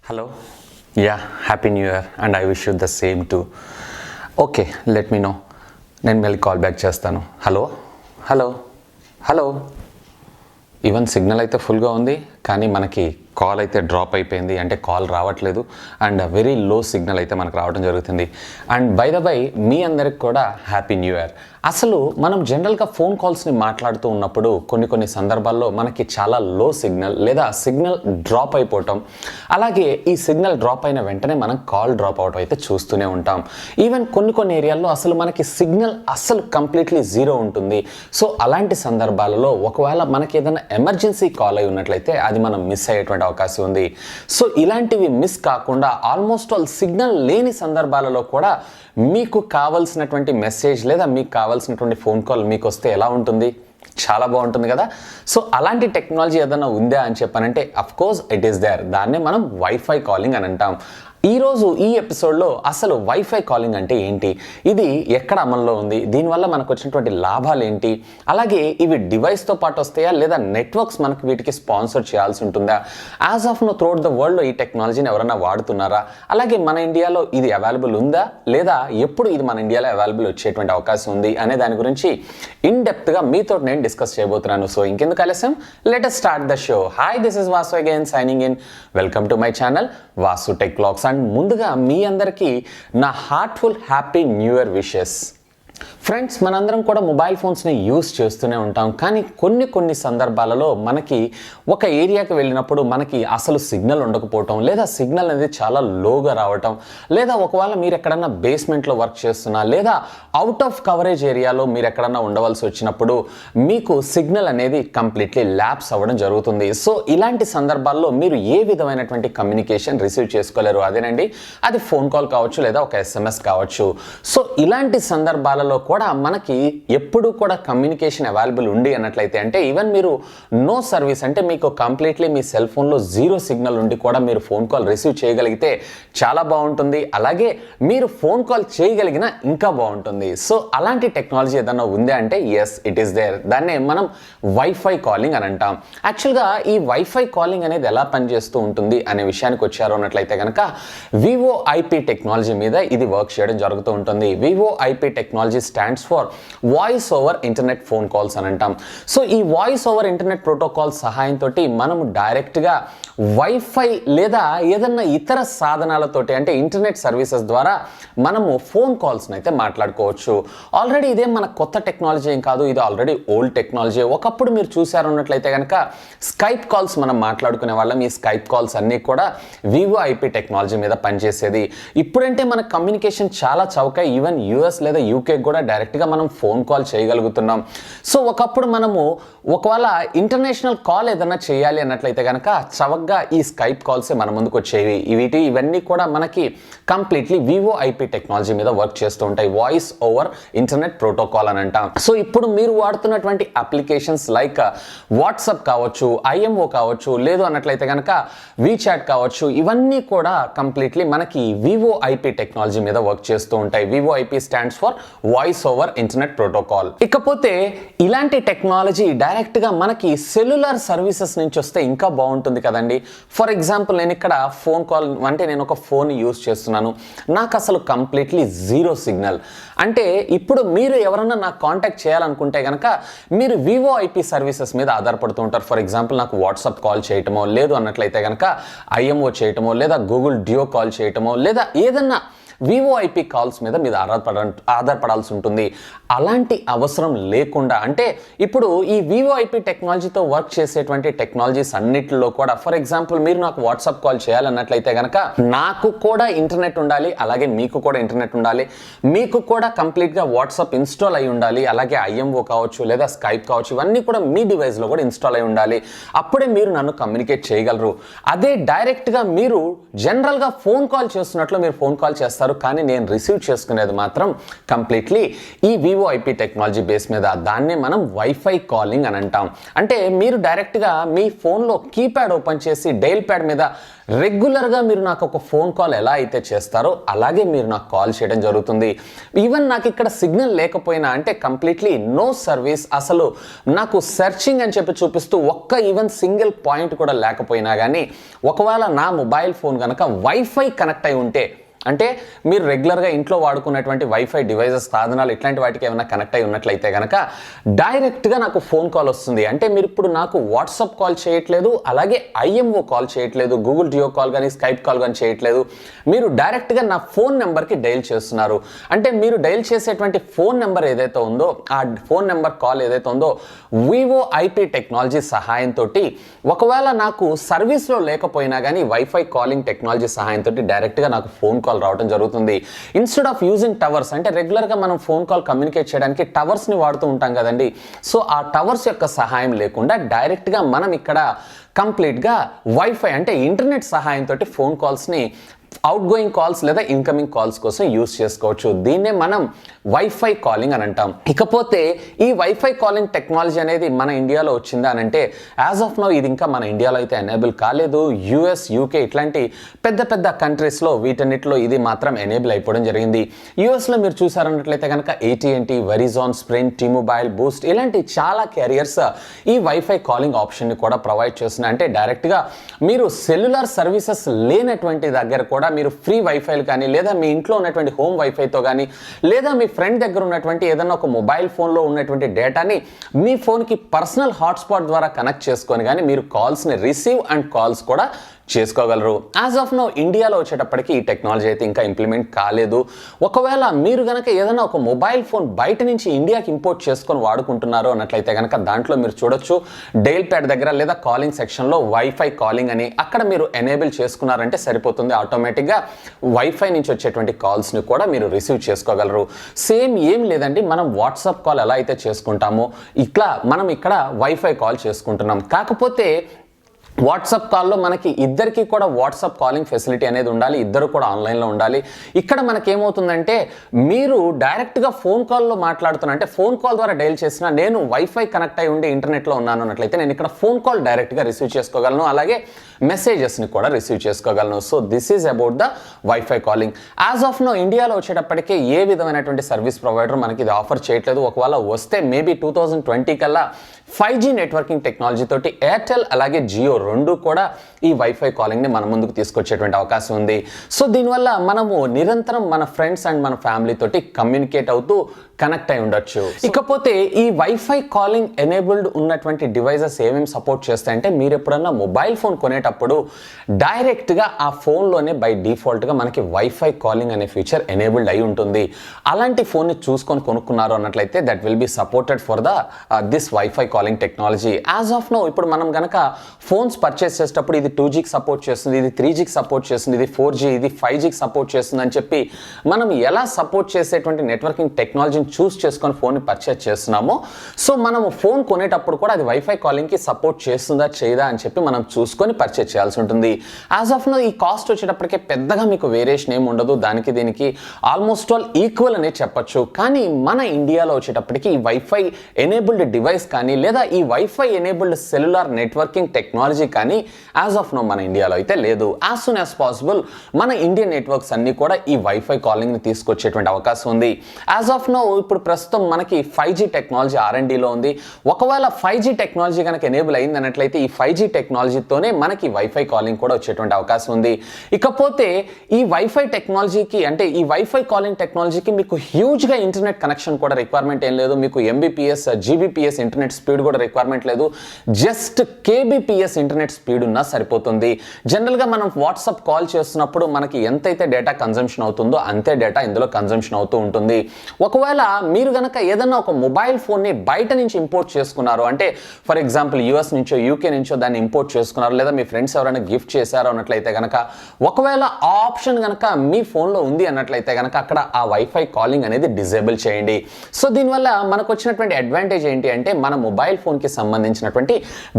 Hello. Yeah, Happy New Year and I wish you the same too. Okay, let me know. నేను మళ్ళీ call back చేస్తాను. Hello even signal అయితే ఫుల్గా ఉంది, కానీ మనకి కాల్ అయితే డ్రాప్ అయిపోయింది, అంటే కాల్ రావట్లేదు అండ్ వెరీ లో సిగ్నల్ అయితే మనకు రావడం జరుగుతుంది. అండ్ బై ద బై మీ అందరికి కూడా హ్యాపీ న్యూ ఇయర్. అసలు మనం జనరల్గా ఫోన్ కాల్స్ని మాట్లాడుతూ ఉన్నప్పుడు కొన్ని సందర్భాల్లో మనకి చాలా లో సిగ్నల్ లేదా సిగ్నల్ డ్రాప్ అయిపోవటం, అలాగే ఈ సిగ్నల్ డ్రాప్ అయిన వెంటనే మనం కాల్ డ్రాప్ అవటం అయితే చూస్తూనే ఉంటాం. ఈవెన్ కొన్ని ఏరియాల్లో అసలు మనకి సిగ్నల్ అస్సలు కంప్లీట్లీ జీరో ఉంటుంది. సో అలాంటి సందర్భాలలో ఒకవేళ మనకి ఏదైనా ఎమర్జెన్సీ కాల్ అయి ఉన్నట్లయితే అది మనం మిస్ అయ్యేటువంటి అవకాశం ఉంది. సో ఇలాంటివి మిస్ కాకుండా ఆల్మోస్ట్ ఆల్ సిగ్నల్ లేని సందర్భాలలో కూడా మీకు కావాల్సినటువంటి మెసేజ్ లేదా మీకు కావాల్సినటువంటి ఫోన్ కాల్ మీకు వస్తే ఎలా ఉంటుంది? చాలా బాగుంటుంది కదా. సో అలాంటి టెక్నాలజీ ఏదైనా ఉందా అని చెప్పానంటే of course it is there. దాన్నే మనం వైఫై కాలింగ్ అని అంటాం. ఈరోజు ఈ ఎపిసోడ్లో అసలు వైఫై కాలింగ్ అంటే ఏంటి, ఇది ఎక్కడ అమల్లో ఉంది, దీనివల్ల మనకు వచ్చినటువంటి లాభాలు ఏంటి, అలాగే ఇవి డివైస్తో పాటు వస్తాయా లేదా నెట్వర్క్స్ మనకు వీటికి స్పాన్సర్ చేయాల్సి ఉంటుందా, as of now throughout the వరల్డ్లో ఈ టెక్నాలజీని ఎవరైనా వాడుతున్నారా, అలాగే మన ఇండియాలో ఇది అవైలబుల్ ఉందా లేదా ఎప్పుడు ఇది మన ఇండియాలో అవైలబుల్ వచ్చేటువంటి అవకాశం ఉంది అనే దాని గురించి ఇన్ డెప్త్గా మీతో నేను డిస్కస్ చేయబోతున్నాను. సో ఇంకెందుకు ఆలస్యం, let us start the show. Hi, this is Vasu again signing in. Welcome to my channel Vasu tech vlogs. And ముందుగా మీ అందరికీ నా heartful happy new year wishes. Friends, మనందరం కూడా మొబైల్ ఫోన్స్ని యూస్ చేస్తూనే ఉంటాం, కానీ కొన్ని సందర్భాలలో మనకి ఒక ఏరియాకి వెళ్ళినప్పుడు మనకి అసలు సిగ్నల్ ఉండకపోవటం లేదా సిగ్నల్ అనేది చాలా లోగా రావటం, లేదా ఒకవేళ మీరు ఎక్కడన్నా బేస్మెంట్లో వర్క్ చేస్తున్నా లేదా అవుట్ ఆఫ్ కవరేజ్ ఏరియాలో మీరు ఎక్కడన్నా ఉండవలసి వచ్చినప్పుడు మీకు సిగ్నల్ అనేది కంప్లీట్లీ ల్యాప్స్ అవ్వడం జరుగుతుంది. సో ఇలాంటి సందర్భాల్లో మీరు ఏ విధమైనటువంటి కమ్యూనికేషన్ రిసీవ్ చేసుకోలేరు. అదేనండి, అది ఫోన్ కాల్ కావచ్చు లేదా ఒక SMS కావచ్చు. సో ఇలాంటి సందర్భాలలో కూడా మనకి ఎప్పుడు కూడా కమ్యూనికేషన్ అవైలబుల్ ఉండి అన్నట్లయితే, అంటే ఈవెన్ మీరు నో సర్వీస్ అంటే మీకు కంప్లీట్లీ మీ సెల్ ఫోన్లో జీరో సిగ్నల్ ఉండి కూడా మీరు ఫోన్ కాల్ రిసీవ్ చేయగలిగితే చాలా బాగుంటుంది. అలాగే మీరు ఫోన్ కాల్ చేయగలిగినా ఇంకా బాగుంటుంది. సో అలాంటి టెక్నాలజీ ఏదన్నా ఉంది అంటే ఎస్, ఇట్ ఈస్ దేర్. దాన్నే మనం వైఫై కాలింగ్ అని అంటాం. యాక్చువల్గా ఈ వైఫై కాలింగ్ అనేది ఎలా పనిచేస్తూ ఉంటుంది అనే విషయానికి వచ్చారు అన్నట్లయితే కనుక VoIP టెక్నాలజీ మీద ఇది వర్క్ చేయడం జరుగుతూ ఉంటుంది. VoIP technology stands for voice over internet phone calls అని అంటాం. సో ఈ వాయిస్ ఓవర్ ఇంటర్నెట్ ప్రోటోకాల్ సహాయంతో మనము డైరెక్ట్గా వైఫై లేదా ఏదన్నా ఇతర సాధనాలతోటి అంటే ఇంటర్నెట్ సర్వీసెస్ ద్వారా మనము ఫోన్ కాల్స్ని అయితే మాట్లాడుకోవచ్చు. ఆల్రెడీ ఇదేం మన కొత్త టెక్నాలజీ ఏం కాదు, ఇది ఆల్రెడీ ఓల్డ్ టెక్నాలజీ. ఒకప్పుడు మీరు చూసారు అన్నట్లయితే కనుక స్కైప్ కాల్స్ మనం మాట్లాడుకునే వాళ్ళం. ఈ స్కైప్ కాల్స్ అన్నీ కూడా VoIP టెక్నాలజీ మీద పనిచేసేది. ఇప్పుడంటే మన కమ్యూనికేషన్ చాలా చౌక. ఈవెన్ US లేదా UK కూడా డైరెక్ట్గా మనం ఫోన్ కాల్ చేయగలుగుతున్నాం. సో ఒకప్పుడు మనము ఒకవేళ ఇంటర్నేషనల్ కాల్ ఏదైనా చేయాలి అన్నట్లయితే కనుక చవకగా ఈ స్కైప్ కాల్సే మన ముందుకు వచ్చేవి. ఇవన్నీ కూడా మనకి కంప్లీట్లీ VoIP టెక్నాలజీ మీద వర్క్ చేస్తూ ఉంటాయి. వాయిస్ ఓవర్ ఇంటర్నెట్ ప్రోటోకాల్ అని అంటాం. సో ఇప్పుడు మీరు వాడుతున్నటువంటి అప్లికేషన్స్ లైక్ వాట్సాప్ కావచ్చు, IMO కావచ్చు, లేదు అన్నట్లయితే కనుక WeChat కావచ్చు, ఇవన్నీ కూడా కంప్లీట్లీ మనకి VoIP టెక్నాలజీ మీద వర్క్ చేస్తూ ఉంటాయి. VoIP stands for voice over internet protocol. ఇకపోతే ఇలాంటి టెక్నాలజీ డైరెక్ట్గా మనకి సెల్యులర్ సర్వీసెస్ నుంచి వస్తే ఇంకా బాగుంటుంది కదండి. ఫర్ ఎగ్జాంపుల్, నేను ఇక్కడ ఫోన్ కాల్ అంటే నేను ఒక ఫోన్ యూజ్ చేస్తున్నాను, నాకు అసలు కంప్లీట్లీ జీరో సిగ్నల్. అంటే ఇప్పుడు మీరు ఎవరన్నా నాకు కాంటాక్ట్ చేయాలనుకుంటే కనుక మీరు VoIP సర్వీసెస్ మీద ఆధారపడుతూ ఉంటారు. ఫర్ ఎగ్జాంపుల్, నాకు వాట్సాప్ కాల్ చేయటమో, లేదు అన్నట్లయితే కనుక IMO చేయటమో, లేదా గూగుల్ డ్యూ కాల్ చేయటమో, లేదా ఏదన్నా VoIP కాల్స్ మీద మీరు ఆధారపడాల్సి ఉంటుంది. అలాంటి అవసరం లేకుండా అంటే ఇప్పుడు ఈ VoIP టెక్నాలజీతో వర్క్ చేసేటువంటి టెక్నాలజీస్ అన్నిటిలో కూడా ఫర్ ఎగ్జాంపుల్ మీరు నాకు వాట్సాప్ కాల్ చేయాలన్నట్లయితే కనుక నాకు కూడా ఇంటర్నెట్ ఉండాలి, అలాగే మీకు కూడా ఇంటర్నెట్ ఉండాలి, మీకు కూడా కంప్లీట్గా వాట్సాప్ ఇన్స్టాల్ అయి ఉండాలి, అలాగే IMO కావచ్చు లేదా స్కైప్ కావచ్చు, ఇవన్నీ కూడా మీ డివైస్లో కూడా ఇన్స్టాల్ అయి ఉండాలి. అప్పుడే మీరు నన్ను కమ్యూనికేట్ చేయగలరు. అదే డైరెక్ట్గా మీరు జనరల్గా ఫోన్ కాల్ చేస్తున్నట్లు మీరు ఫోన్ కాల్ చేస్తారు చేస్తారు, కానీ నేను రిసీవ్ చేసుకునేది మాత్రం కంప్లీట్లీ ఈ వివో ఐపీ టెక్నాలజీ బేస్ మీద. దాన్నే మనం వైఫై కాలింగ్ అని అంటాం. అంటే మీరు డైరెక్ట్గా మీ ఫోన్లో కీప్యాడ్ ఓపెన్ చేసి డైల్ ప్యాడ్ మీద రెగ్యులర్గా మీరు నాకు ఒక ఫోన్ కాల్ ఎలా అయితే చేస్తారో అలాగే మీరు నాకు కాల్ చేయడం జరుగుతుంది. ఈవెన్ నాకు ఇక్కడ సిగ్నల్ లేకపోయినా, అంటే కంప్లీట్లీ నో సర్వీస్, అసలు నాకు సెర్చింగ్ అని చెప్పి చూపిస్తూ ఒక్క ఈవెన్ సింగిల్ పాయింట్ కూడా లేకపోయినా కానీ, ఒకవేళ నా మొబైల్ ఫోన్ కనుక వైఫై కనెక్ట్ అయి ఉంటే, అంటే మీరు రెగ్యులర్గా ఇంట్లో వాడుకున్నటువంటి వైఫై డివైజెస్, సాధనాలు ఇట్లాంటి వాటికి ఏమైనా కనెక్ట్ అయి ఉన్నట్లయితే కనుక డైరెక్ట్గా నాకు ఫోన్ కాల్ వస్తుంది. అంటే మీరు ఇప్పుడు నాకు వాట్సాప్ కాల్ చేయట్లేదు, అలాగే ఐఎంఓ కాల్ చేయట్లేదు, గూగుల్ డియో కాల్ కానీ స్కైప్ కాల్ కానీ చేయట్లేదు, మీరు డైరెక్ట్గా నా ఫోన్ నెంబర్కి డైల్ చేస్తున్నారు. అంటే మీరు డైల్ చేసేటువంటి ఫోన్ నెంబర్ ఏదైతే ఉందో, ఆ ఫోన్ నెంబర్ కాల్ ఏదైతే ఉందో వివో ఐపీ టెక్నాలజీ సహాయంతో, ఒకవేళ నాకు సర్వీస్లో లేకపోయినా కానీ వైఫై కాలింగ్ టెక్నాలజీ సహాయంతో డైరెక్ట్గా నాకు ఫోన్ కాల్ రావడం జరుగుతుంది. ఇన్స్టెడ్ ఆఫ్ యూజింగ్ టవర్స్, అంటే రెగ్యులర్గా మనం ఫోన్ కాల్ కమ్యూనికేట్ చేయడానికి టవర్స్ని వాడుతూ ఉంటాం కదండి. సో ఆ టవర్స్ యొక్క సహాయం లేకుండా డైరెక్ట్గా మనం ఇక్కడ కంప్లీట్గా వైఫై అంటే ఇంటర్నెట్ సహాయంతో ఫోన్ కాల్స్ని అవుట్ గోయింగ్ కాల్స్ లేదా ఇన్కమింగ్ కాల్స్ కోసం యూస్ చేసుకోవచ్చు. దీన్నే మనం వైఫై కాలింగ్ అని అంటాం. ఇకపోతే ఈ వైఫై కాలింగ్ టెక్నాలజీ అనేది మన ఇండియాలో వచ్చిందా అని అంటే, యాజ్ ఆఫ్ నౌ ఇది ఇంకా మన ఇండియాలో అయితే ఎనేబుల్ కాలేదు. యూఎస్, యూకే ఇట్లాంటి పెద్ద పెద్ద కంట్రీస్లో వీటన్నిటిలో ఇది మాత్రం ఎనేబుల్ అయిపోవడం జరిగింది. యూఎస్లో మీరు చూసారన్నట్లయితే కనుక AT&T, Verizon, sprint, tea-mobile, Boost ఇలాంటి చాలా క్యారియర్స్ ఈ వైఫై కాలింగ్ ఆప్షన్ని కూడా ప్రొవైడ్ చేస్తున్నాయి. అంటే డైరెక్ట్గా మీరు సెల్యులర్ సర్వీసెస్ లేనటువంటి దగ్గర కూడా మీరు ఫ్రీ వైఫైలు కానీ, లేదా మీ ఇంట్లో ఉన్నటువంటి హోమ్ వైఫైతో కానీ, లేదా మీ ఫ్రెండ్ దగ్గర ఉన్నటువంటి ఏదైనా ఒక మొబైల్ ఫోన్లో ఉన్నటువంటి డేటాని మీ ఫోన్కి పర్సనల్ హాట్స్పాట్ ద్వారా కనెక్ట్ చేసుకొని కానీ మీరు కాల్స్ని రిసీవ్ అండ్ కాల్స్ కూడా చేసుకోగలరు. యాజ్ ఆఫ్ నో ఇండియాలో వచ్చేటప్పటికి ఈ టెక్నాలజీ అయితే ఇంకా ఇంప్లిమెంట్ కాలేదు. ఒకవేళ మీరు కనుక ఏదైనా ఒక మొబైల్ ఫోన్ బయట నుంచి ఇండియాకి ఇంపోర్ట్ చేసుకొని వాడుకుంటున్నారు అన్నట్లయితే కనుక దాంట్లో మీరు చూడొచ్చు డైల్ ప్యాడ్ దగ్గర లేదా కాలింగ్ సెక్షన్లో వైఫై కాలింగ్ అని అక్కడ మీరు ఎనేబుల్ చేసుకున్నారంటే సరిపోతుంది. ఆటోమేటిక్గా వైఫై నుంచి వచ్చేటువంటి కాల్స్ని కూడా మీరు రిసీవ్ చేసుకోగలరు. సేమ్ ఏం లేదండి, మనం వాట్సాప్ కాల్ ఎలా అయితే చేసుకుంటామో ఇట్లా మనం ఇక్కడ వైఫై కాల్ చేసుకుంటున్నాం. కాకపోతే వాట్సాప్ కాల్లో మనకి ఇద్దరికి కూడా వాట్సాప్ కాలింగ్ ఫెసిలిటీ అనేది ఉండాలి, ఇద్దరు కూడా ఆన్లైన్లో ఉండాలి. ఇక్కడ మనకి ఏమవుతుందంటే మీరు డైరెక్ట్గా ఫోన్ కాల్లో మాట్లాడుతున్నా, అంటే ఫోన్ కాల్ ద్వారా డైల్ చేసిన నేను వైఫై కనెక్ట్ అయి ఉండి ఇంటర్నెట్లో ఉన్నాను అన్నట్లయితే నేను ఇక్కడ ఫోన్ కాల్ డైరెక్ట్గా రిసీవ్ చేసుకోగలను, అలాగే మెసేజెస్ని కూడా రిసీవ్ చేసుకోగలను. So this is about the wifi calling. As of now ఇండియాలో వచ్చేటప్పటికే ఏ విధమైనటువంటి సర్వీస్ ప్రొవైడర్ మనకి ఇది ఆఫర్ చేయట్లేదు. ఒకవేళ వస్తే మేబీ 2020 కల్లా 5G నెట్వర్కింగ్ టెక్నాలజీ తోటి ఎయిర్టెల్ అలాగే జియో రెండు కూడా ఈ వైఫై కాలింగ్ని మన ముందుకు తీసుకొచ్చేటువంటి అవకాశం ఉంది. సో దీనివల్ల మనము నిరంతరం మన ఫ్రెండ్స్ అండ్ మన ఫ్యామిలీ తోటి కమ్యూనికేట్ అవుతూ కనెక్ట్ అయి ఉండొచ్చు. ఇకపోతే ఈ వైఫై కాలింగ్ ఎనేబుల్డ్ ఉన్నటువంటి డివైజెస్ ఏమేమి సపోర్ట్ చేస్తాయంటే, మీరు ఎప్పుడన్నా మొబైల్ ఫోన్ కొనేటప్పుడు డైరెక్ట్గా ఆ ఫోన్లోనే బై డిఫాల్ట్గా మనకి వైఫై కాలింగ్ అనే ఫీచర్ ఎనేబుల్డ్ అయి ఉంటుంది. అలాంటి ఫోన్ని చూసుకొని కొనుక్కున్నారు అన్నట్లయితే that will be supported for the this wifi calling technology. As of now ఇప్పుడు మనం కనుక ఫోన్స్ పర్చేస్ చేసేటప్పుడు ఇది 2Gకి సపోర్ట్ చేస్తుంది, ఇది 3Gకి సపోర్ట్ చేస్తుంది, ఇది 4G, ఇది 5Gకి సపోర్ట్ చేస్తుంది అని చెప్పి మనం ఎలా సపోర్ట్ చేసేటువంటి నెట్వర్కింగ్ టెక్నాలజీని చూస్ చేసుకొని ఫోన్ని పర్చేస్ చేస్తున్నామో, సో మనము ఫోన్ కొనేటప్పుడు కూడా అది వైఫై కాలింగ్కి సపోర్ట్ చేస్తుందా చేయదా అని చెప్పి మనం చూసుకొని పర్చేస్ చేయాల్సి ఉంటుంది. యాజ్ ఆఫ్ నో ఈ కాస్ట్ వచ్చేటప్పటికే పెద్దగా మీకు వేరియేషన్ ఏమి ఉండదు, దానికి దీనికి ఆల్మోస్ట్ ఆల్ ఈక్వల్ అనే చెప్పొచ్చు. కానీ మన ఇండియాలో వచ్చేటప్పటికి ఈ వైఫై ఎనేబుల్డ్ డివైస్ కానీ లేదా ఈ wifi enabled cellular networking technology కానీ యాజ్ ఆఫ్ నో మన ఇండియాలో అయితే లేదు. యాజ్ సూన్ యాజ్ పాసిబుల్ మన ఇండియన్ నెట్వర్క్స్ అన్ని కూడా ఈ వైఫై కాలింగ్ని తీసుకొచ్చేటువంటి అవకాశం ఉంది. యాజ్ ఆఫ్ నో ఇప్పుడు ప్రస్తుతం మనకి 5G టెక్నాలజీ R&Dలో ఉంది. ఒకవేళ 5G టెక్నాలజీ కనుక ఎనేబుల్ అయింది అన్నట్లయితే ఈ 5G టెక్నాలజీతోనే మనకి వైఫై కాలింగ్ కూడా వచ్చేటువంటి అవకాశం ఉంది. ఇకపోతే ఈ వైఫై టెక్నాలజీకి అంటే ఈ వైఫై కాలింగ్ టెక్నాలజీకి మీకు హ్యూజ్గా ఇంటర్నెట్ కనెక్షన్ కూడా రిక్వైర్మెంట్ ఏం లేదు. మీకు MBPS, GBPS ఇంటర్నెట్ స్పీడ్ కూడా రిక్వైర్మెంట్ లేదు. జస్ట్ KBPS ఇంటర్నెట్ స్పీడ్ ఉన్నా సరిపోతుంది. జనరల్గా మనం వాట్సాప్ కాల్ చేస్తున్నప్పుడు మనకి ఎంతైతే డేటా కన్జంప్షన్ అవుతుందో అంతే డేటా ఇందులో కన్జంప్షన్ అవుతూ ఉంటుంది. ఒకవేళ మీరు కనుక ఏదైనా ఒక మొబైల్ ఫోన్ని బయట నుంచి ఇంపోర్ట్ చేసుకున్నారు అంటే ఫర్ ఎగ్జాంపుల్ US నుంచో UK నుంచో దాన్ని ఇంపోర్ట్ చేసుకున్నారు, లేదా మీ ఫ్రెండ్స్ ఎవరైనా గిఫ్ట్ చేశారు అన్నట్లయితే కనుక ఒకవేళ ఆ ఆప్షన్ కనుక మీ ఫోన్లో ఉంది అన్నట్లయితే కనుక అక్కడ ఆ వైఫై కాలింగ్ అనేది డిజేబుల్ చేయండి. సో దీనివల్ల మనకు వచ్చినటువంటి అడ్వాంటేజ్ ఏంటి అంటే మన మొబైల్ మొబైల్ ఫోన్కి సంబంధించినటువంటి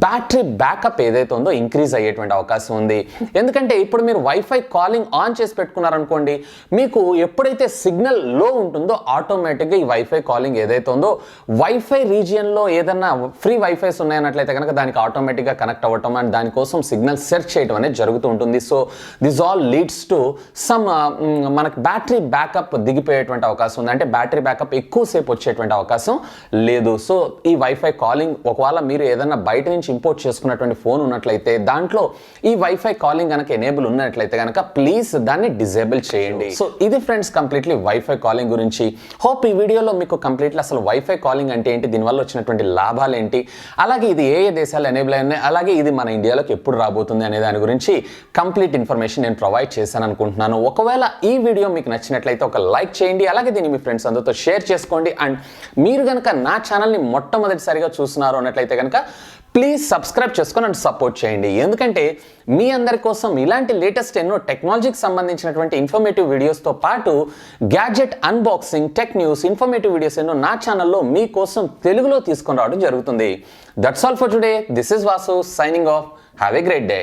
బ్యాటరీ బ్యాకప్ ఏదైతే ఉందో ఇంక్రీజ్ అయ్యేటువంటి అవకాశం ఉంది. ఎందుకంటే ఇప్పుడు మీరు వైఫై కాలింగ్ ఆన్ చేసి పెట్టుకున్నారనుకోండి, మీకు ఎప్పుడైతే సిగ్నల్ లో ఉంటుందో ఆటోమేటిక్గా ఈ వైఫై కాలింగ్ ఏదైతే ఉందో వైఫై రీజియన్లో ఏదన్నా ఫ్రీ వైఫైస్ ఉన్నాయన్నట్లయితే కనుక దానికి ఆటోమేటిక్గా కనెక్ట్ అవ్వటం అండ్ దానికోసం సిగ్నల్ సెర్చ్ చేయడం అనేది జరుగుతూ ఉంటుంది. So this all leads to some మనకి బ్యాటరీ బ్యాకప్ దిగిపోయేటువంటి అవకాశం ఉంది. అంటే బ్యాటరీ బ్యాకప్ ఎక్కువసేపు వచ్చేటువంటి అవకాశం లేదు. సో ఈ వైఫై కాలింగ్ ఒకవేళ మీరు ఏదైనా బయట నుంచి ఇంపోర్ట్ చేసుకున్నటువంటి ఫోన్ ఉన్నట్లయితే దాంట్లో ఈ వైఫై కాలింగ్ కనుక ఎనేబుల్ ఉన్నట్లయితే కనుక ప్లీజ్ దాన్ని డిజేబుల్ చేయండి. సో ఇది ఫ్రెండ్స్ కంప్లీట్లీ వైఫై కాలింగ్ గురించి. హోప్ ఈ వీడియోలో మీకు కంప్లీట్లీ అసలు వైఫై కాలింగ్ అంటే ఏంటి, దీనివల్ల వచ్చినటువంటి లాభాలు ఏంటి, అలాగే ఇది ఏ ఏ దేశాలు ఎనేబుల్ అయినాయి, అలాగే ఇది మన ఇండియాలోకి ఎప్పుడు రాబోతుంది అనే దాని గురించి కంప్లీట్ ఇన్ఫర్మేషన్ నేను ప్రొవైడ్ చేశాను అనుకుంటున్నాను. ఒకవేళ ఈ వీడియో మీకు నచ్చినట్లయితే ఒక లైక్ చేయండి, అలాగే దీన్ని మీ ఫ్రెండ్స్ అందరితో షేర్ చేసుకోండి. అండ్ మీరు కనుక నా ఛానల్ని మొట్టమొదటిసారిగా చూస్తున్నారు అన్నట్లయితే కనుక ప్లీజ్ సబ్స్క్రైబ్ చేసుకొని అండ్ సపోర్ట్ చేయండి. ఎందుకంటే మీ అందరి కోసం ఇలాంటి లేటెస్ట్ ఎన్నో టెక్నాలజీకి సంబంధించినటువంటి ఇన్ఫర్మేటివ్ వీడియోస్తో పాటు gadget unboxing, tech news, informative videos ఎన్నో నా ఛానల్లో మీకోసం తెలుగులో తీసుకొని రావడం జరుగుతుంది. That's all for today. This is Vasu signing off. Have a great day.